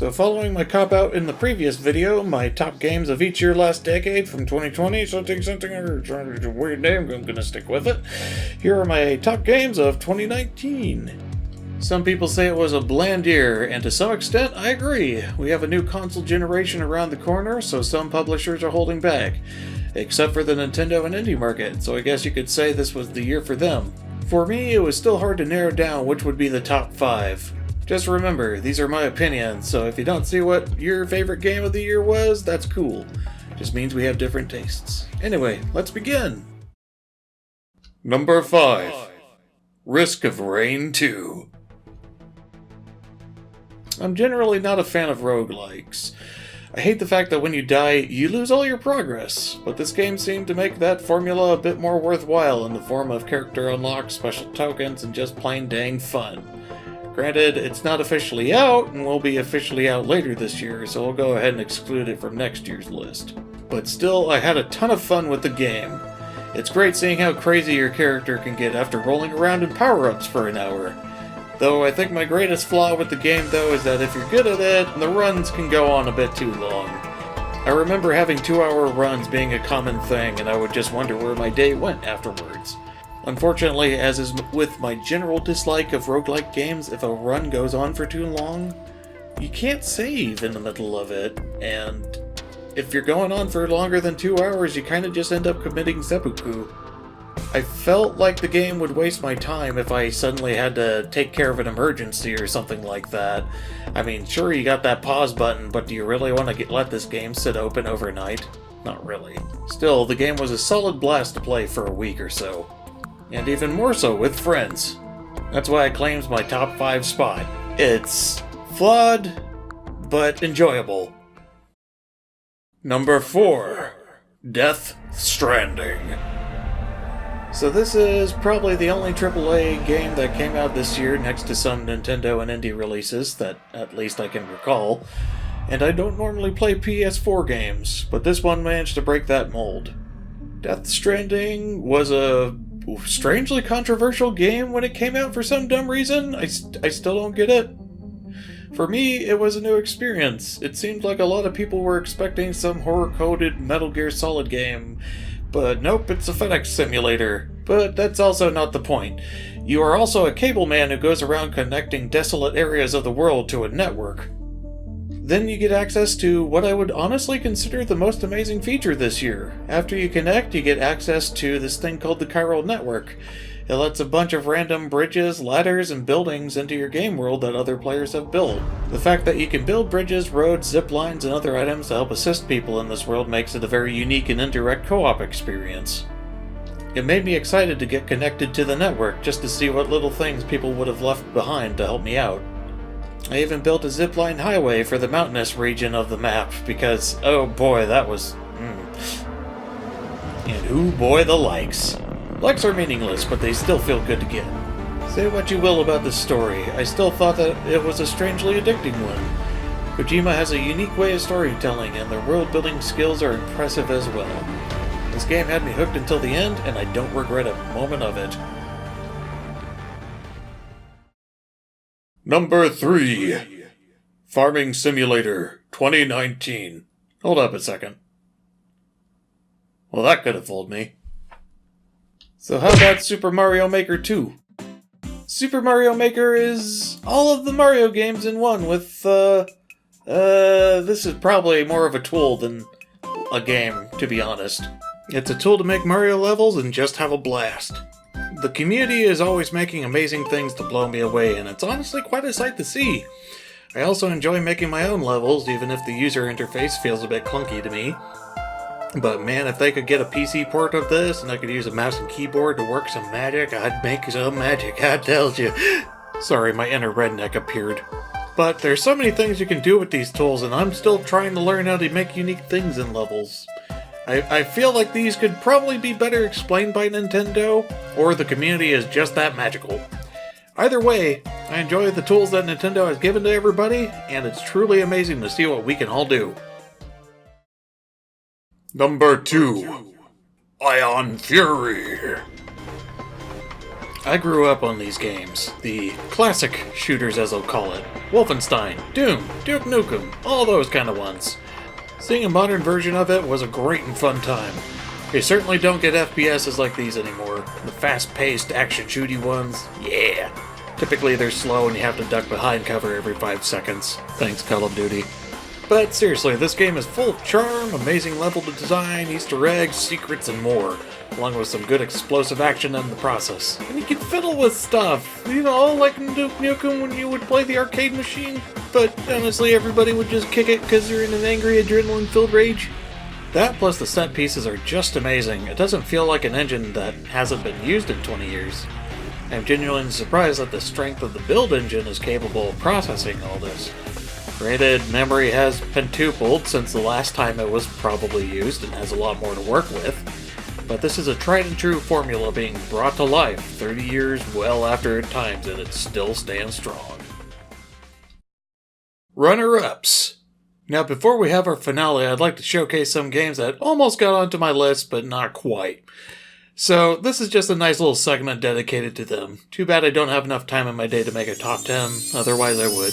So following my cop-out in the previous video, my top games of each year last decade from 2020, something, or a weird name, I'm gonna stick with it. Here are my top games of 2019. Some people say it was a bland year, and to some extent, I agree. We have a new console generation around the corner, so some publishers are holding back. Except for the Nintendo and indie market, so I guess you could say this was the year for them. For me, it was still hard to narrow down which would be the top 5. Just remember, these are my opinions, so if you don't see what your favorite game of the year was, that's cool. Just means we have different tastes. Anyway, let's begin! Number 5. Risk of Rain 2. I'm generally not a fan of roguelikes. I hate the fact that when you die, you lose all your progress, but this game seemed to make that formula a bit more worthwhile in the form of character unlocks, special tokens, and just plain dang fun. Granted, it's not officially out, and will be officially out later this year, so we'll go ahead and exclude it from next year's list. But still, I had a ton of fun with the game. It's great seeing how crazy your character can get after rolling around in power-ups for an hour. Though I think my greatest flaw with the game, though, is that if you're good at it, the runs can go on a bit too long. I remember having 2-hour runs being a common thing, and I would just wonder where my day went afterwards. Unfortunately, as is with my general dislike of roguelike games, if a run goes on for too long, you can't save in the middle of it, and if you're going on for longer than 2 hours, you kinda just end up committing seppuku. I felt like the game would waste my time if I suddenly had to take care of an emergency or something like that. I mean, sure, you got that pause button, but do you really want to let this game sit open overnight? Not really. Still, the game was a solid blast to play for a week or so. And even more so with friends. That's why it claims my top 5 spot. It's flawed, but enjoyable. Number 4. Death Stranding. So this is probably the only AAA game that came out this year next to some Nintendo and indie releases that at least I can recall. And I don't normally play PS4 games, but this one managed to break that mold. Death Stranding was a strangely controversial game when it came out for some dumb reason. I still don't get it. For me, it was a new experience. It seemed like a lot of people were expecting some horror-coded Metal Gear Solid game. But nope, it's a FedEx simulator. But that's also not the point. You are also a cable man who goes around connecting desolate areas of the world to a network. Then you get access to what I would honestly consider the most amazing feature this year. After you connect, you get access to this thing called the Chiral Network. It lets a bunch of random bridges, ladders, and buildings into your game world that other players have built. The fact that you can build bridges, roads, zip lines, and other items to help assist people in this world makes it a very unique and indirect co-op experience. It made me excited to get connected to the network just to see what little things people would have left behind to help me out. I even built a zipline highway for the mountainous region of the map because, oh boy, that was... And ooh boy, the likes. Likes are meaningless, but they still feel good to get. Say what you will about this story, I still thought that it was a strangely addicting one. Kojima has a unique way of storytelling, and their world-building skills are impressive as well. This game had me hooked until the end, and I don't regret a moment of it. Number 3. Farming Simulator 2019. Hold up a second. Well, that could have fooled me. So how about Super Mario Maker 2? Super Mario Maker is all of the Mario games in one with, this is probably more of a tool than a game, to be honest. It's a tool to make Mario levels and just have a blast. The community is always making amazing things to blow me away, and it's honestly quite a sight to see. I also enjoy making my own levels, even if the user interface feels a bit clunky to me. But man, if they could get a PC port of this, and I could use a mouse and keyboard to work some magic, I'd make some magic, I tell you. Sorry, my inner redneck appeared. But there's so many things you can do with these tools, and I'm still trying to learn how to make unique things in levels. I feel like these could probably be better explained by Nintendo, or the community is just that magical. Either way, I enjoy the tools that Nintendo has given to everybody, and it's truly amazing to see what we can all do. Number 2. Ion Fury. I grew up on these games. The classic shooters, as they'll call it. Wolfenstein, Doom, Duke Nukem, all those kind of ones. Seeing a modern version of it was a great and fun time. You certainly don't get FPSs like these anymore. The fast-paced, action-shooty ones, yeah. Typically they're slow and you have to duck behind cover every 5 seconds. Thanks, Call of Duty. But seriously, this game is full of charm, amazing level design, Easter eggs, secrets, and more, along with some good explosive action in the process. And you can fiddle with stuff, you know, like in Duke Nukem when you would play the arcade machine, but honestly everybody would just kick it because you're in an angry, adrenaline-filled rage. That plus the set pieces are just amazing. It doesn't feel like an engine that hasn't been used in 20 years. I'm genuinely surprised that the strength of the build engine is capable of processing all this. Granted, memory has pentupled since the last time it was probably used and has a lot more to work with, but this is a tried and true formula being brought to life 30 years well after its times and it still stands strong. Runner-ups. Now before we have our finale, I'd like to showcase some games that almost got onto my list, but not quite. So this is just a nice little segment dedicated to them. Too bad I don't have enough time in my day to make a top 10, otherwise I would.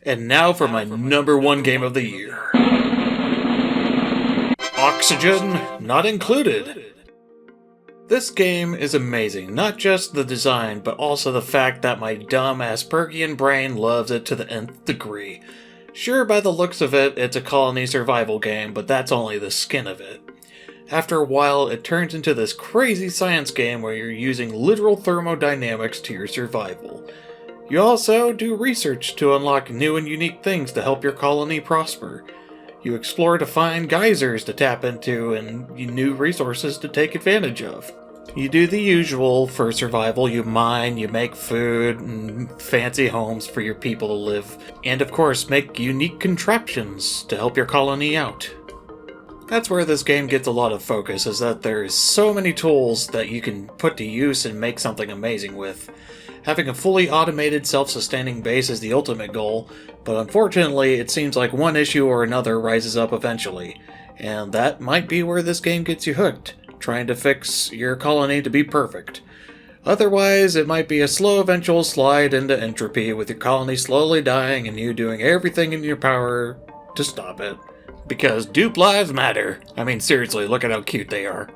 And now for my number one game of the year. Oxygen, Not Included. This game is amazing, not just the design, but also the fact that my dumb Aspergian brain loves it to the nth degree. Sure, by the looks of it, it's a colony survival game, but that's only the skin of it. After a while, it turns into this crazy science game where you're using literal thermodynamics to your survival. You also do research to unlock new and unique things to help your colony prosper. You explore to find geysers to tap into and new resources to take advantage of. You do the usual for survival. You mine, you make food, and fancy homes for your people to live. And of course, make unique contraptions to help your colony out. That's where this game gets a lot of focus, is that there's so many tools that you can put to use and make something amazing with. Having a fully automated, self-sustaining base is the ultimate goal, but unfortunately it seems like one issue or another rises up eventually, and that might be where this game gets you hooked, trying to fix your colony to be perfect. Otherwise, it might be a slow eventual slide into entropy, with your colony slowly dying and you doing everything in your power to stop it. Because dupe lives matter. I mean, seriously, look at how cute they are.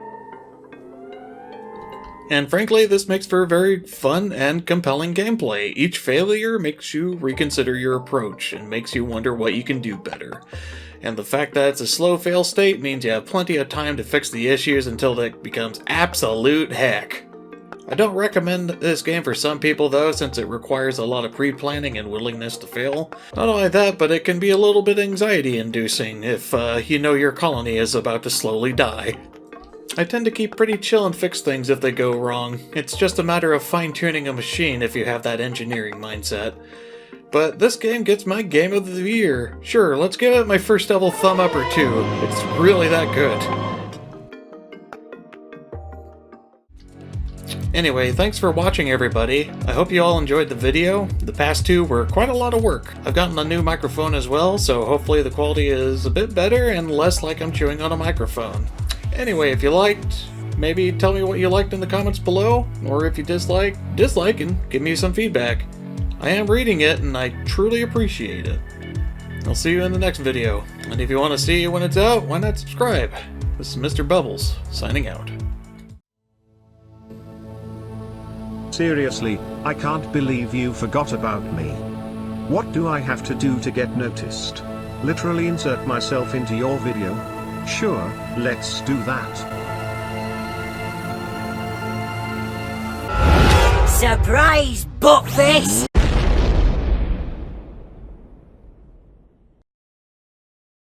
And frankly, this makes for very fun and compelling gameplay. Each failure makes you reconsider your approach and makes you wonder what you can do better. And the fact that it's a slow fail state means you have plenty of time to fix the issues until it becomes absolute heck. I don't recommend this game for some people though, since it requires a lot of pre-planning and willingness to fail. Not only that, but it can be a little bit anxiety-inducing if you know your colony is about to slowly die. I tend to keep pretty chill and fix things if they go wrong. It's just a matter of fine-tuning a machine if you have that engineering mindset. But this game gets my game of the year. Sure, let's give it my first ever thumb up or two. It's really that good. Anyway, thanks for watching everybody. I hope you all enjoyed the video. The past two were quite a lot of work. I've gotten a new microphone as well, so hopefully the quality is a bit better and less like I'm chewing on a microphone. Anyway, if you liked, maybe tell me what you liked in the comments below, or if you dislike and give me some feedback. I am reading it and I truly appreciate it. I'll see you in the next video, and if you want to see it when it's out, why not subscribe? This is Mr. Bubbles, signing out. Seriously, I can't believe you forgot about me. What do I have to do to get noticed? Literally insert myself into your video? Sure, let's do that. Surprise, buttface!